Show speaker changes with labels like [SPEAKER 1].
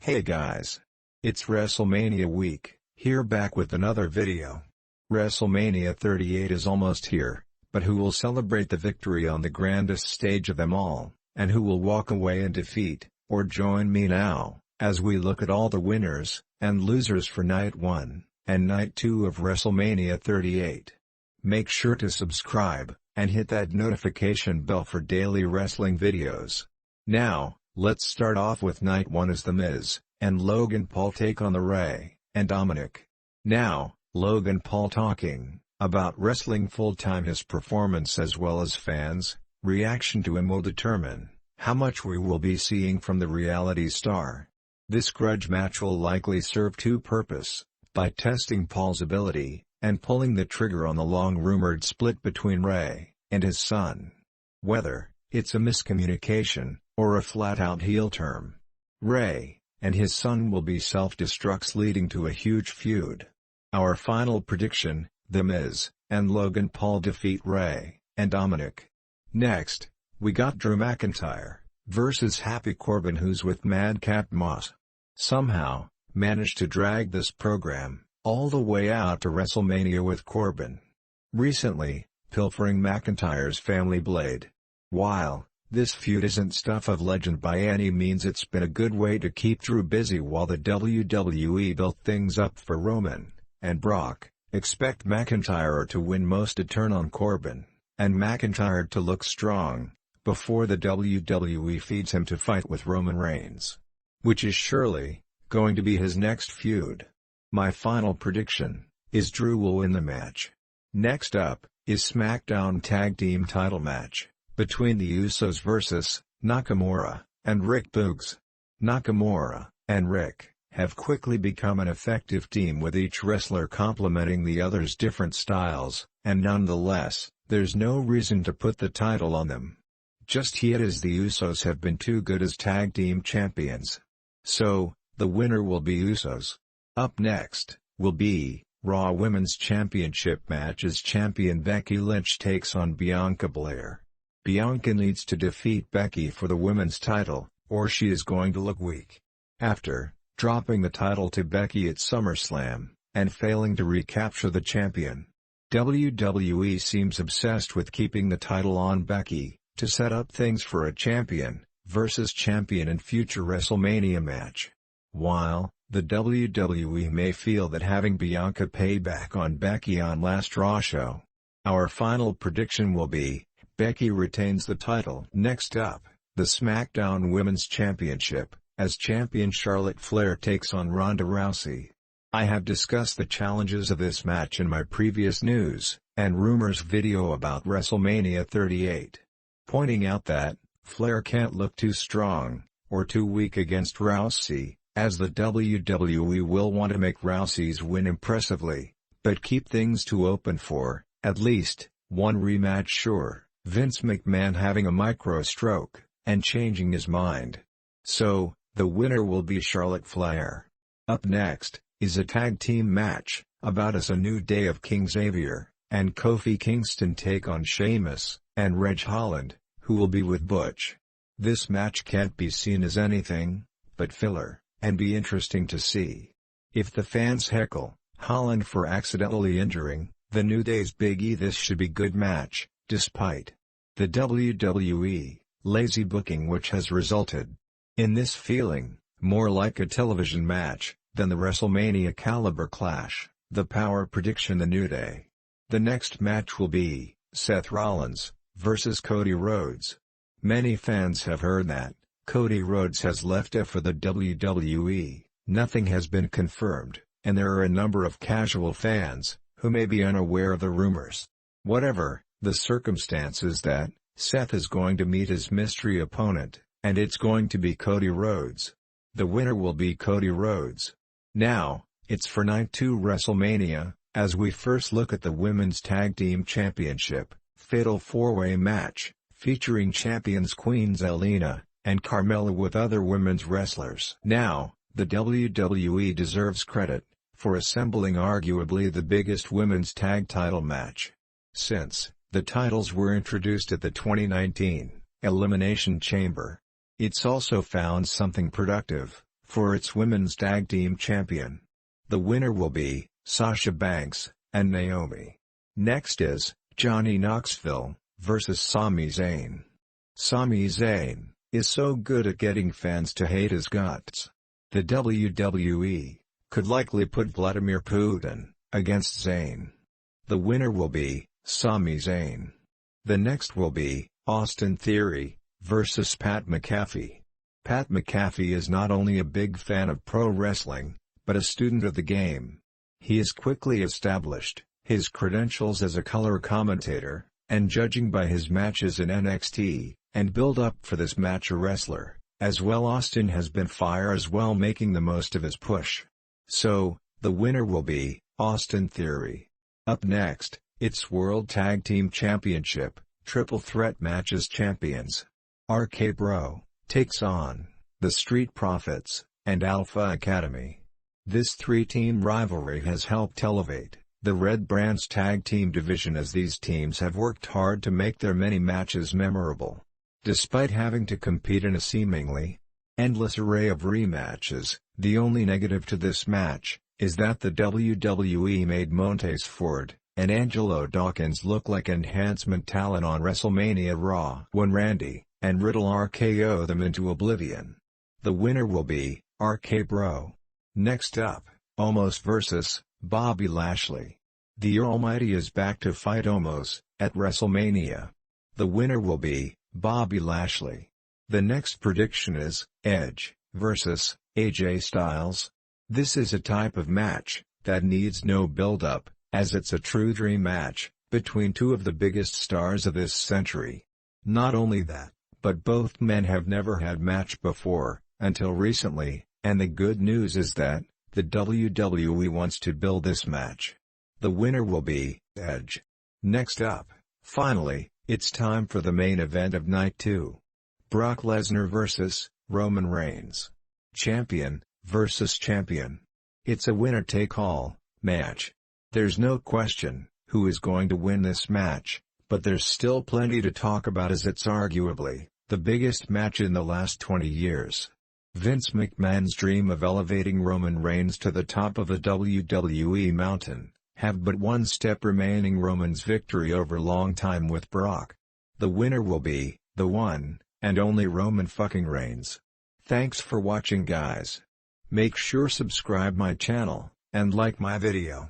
[SPEAKER 1] Hey guys! It's WrestleMania week, here back with another video. WrestleMania 38 is almost here, but who will celebrate the victory on the grandest stage of them all, and who will walk away in defeat, or join me now, as we look at all the winners, and losers for Night 1, and Night 2 of WrestleMania 38. Make sure to subscribe, and hit that notification bell for daily wrestling videos. Now, let's start off with Night 1 as The Miz and Logan Paul take on the Rey and Dominic. Now, Logan Paul talking about wrestling full-time. His performance as well as fans' reaction to him will determine how much we will be seeing from the reality star. This grudge match will likely serve two purposes, by testing Paul's ability, and pulling the trigger on the long-rumored split between Rey and his son. Whether it's a miscommunication, or a flat-out heel turn, Rey and his son will be self-destructs leading to a huge feud. Our final prediction, The Miz and Logan Paul defeat Rey and Dominic. Next, we got Drew McIntyre versus Happy Corbin, who's with Madcap Moss. Somehow, managed to drag this program all the way out to WrestleMania with Corbin recently pilfering McIntyre's family blade. While this feud isn't stuff of legend by any means, it's been a good way to keep Drew busy while the WWE built things up for Roman and Brock. Expect McIntyre to win most to turn on Corbin, and McIntyre to look strong, before the WWE feeds him to fight with Roman Reigns, which is surely going to be his next feud. My final prediction is Drew will win the match. Next up is SmackDown Tag Team title match between the Usos versus Nakamura and Rick Boogs. Nakamura and Rick have quickly become an effective team, with each wrestler complementing the other's different styles, and nonetheless, there's no reason to put the title on them just yet, as the Usos have been too good as tag team champions. So, the winner will be Usos. Up next will be Raw Women's Championship match as champion Becky Lynch takes on Bianca Belair. Bianca needs to defeat Becky for the women's title, or she is going to look weak. After dropping the title to Becky at SummerSlam, and failing to recapture the champion, WWE seems obsessed with keeping the title on Becky, to set up things for a champion versus champion in future WrestleMania match. While the WWE may feel that having Bianca pay back on Becky on last Raw show, our final prediction will be Becky retains the title. Next up, the SmackDown Women's Championship, as champion Charlotte Flair takes on Ronda Rousey. I have discussed the challenges of this match in my previous news and rumors video about WrestleMania 38, pointing out that Flair can't look too strong or too weak against Rousey, as the WWE will want to make Rousey's win impressively, but keep things too open for at least one rematch. Sure, Vince McMahon having a micro stroke and changing his mind. So, the winner will be Charlotte Flair. Up next is a tag team match about as a New Day of King Xavier and Kofi Kingston take on Sheamus and Reg Holland, who will be with Butch. This match can't be seen as anything but filler, and be interesting to see. If the fans heckle Holland for accidentally injuring the New Day's Big E, this should be good match, despite the WWE lazy booking, which has resulted in this feeling more like a television match than the WrestleMania caliber clash. The power prediction: the New Day. The next match will be Seth Rollins versus Cody Rhodes. Many fans have heard that Cody Rhodes has left for the WWE. Nothing has been confirmed, and there are a number of casual fans who may be unaware of the rumors. Whatever the circumstances, that Seth is going to meet his mystery opponent, and it's going to be Cody Rhodes. The winner will be Cody Rhodes. Now, it's for Night 2 WrestleMania, as we first look at the Women's Tag Team Championship Fatal 4-Way match, featuring champions Queen Zelina and Carmella with other women's wrestlers. Now, the WWE deserves credit for assembling arguably the biggest women's tag title match since the titles were introduced at the 2019 Elimination Chamber. It's also found something productive for its women's tag team champion. The winner will be Sasha Banks and Naomi. Next is Johnny Knoxville versus Sami Zayn. Sami Zayn is so good at getting fans to hate his guts. The WWE could likely put Vladimir Putin against Zayn. The winner will be Sami Zayn. The next will be Austin Theory versus Pat McAfee. Pat McAfee is not only a big fan of pro wrestling, but a student of the game. He has quickly established his credentials as a color commentator, and judging by his matches in NXT, and build up for this match a wrestler, as well. Austin has been fire as well, making the most of his push. So, the winner will be Austin Theory. Up next, it's World Tag Team Championship, Triple Threat Matches champions. RK Bro takes on the Street Profits and Alpha Academy. This three-team rivalry has helped elevate the Red Brand's tag team division, as these teams have worked hard to make their many matches memorable. Despite having to compete in a seemingly endless array of rematches, the only negative to this match is that the WWE made Montez Ford and Angelo Dawkins look like enhancement talent on WrestleMania Raw when Randy and Riddle RKO them into oblivion. The winner will be RK Bro. Next up, Omos vs. Bobby Lashley. The Almighty is back to fight Omos at WrestleMania. The winner will be Bobby Lashley. The next prediction is Edge vs. AJ Styles. This is a type of match that needs no build-up, as it's a true dream match between two of the biggest stars of this century. Not only that, but both men have never had match before, until recently, and the good news is that the WWE wants to build this match. The winner will be Edge. Next up, finally, it's time for the main event of Night 2. Brock Lesnar vs. Roman Reigns. Champion versus champion. It's a winner-take-all match. There's no question who is going to win this match, but there's still plenty to talk about, as it's arguably the biggest match in the last 20 years. Vince McMahon's dream of elevating Roman Reigns to the top of the WWE mountain have but one step remaining: Roman's victory over long time with Brock. The winner will be the one and only Roman fucking Reigns. Thanks for watching, guys. Make sure subscribe my channel and like my video.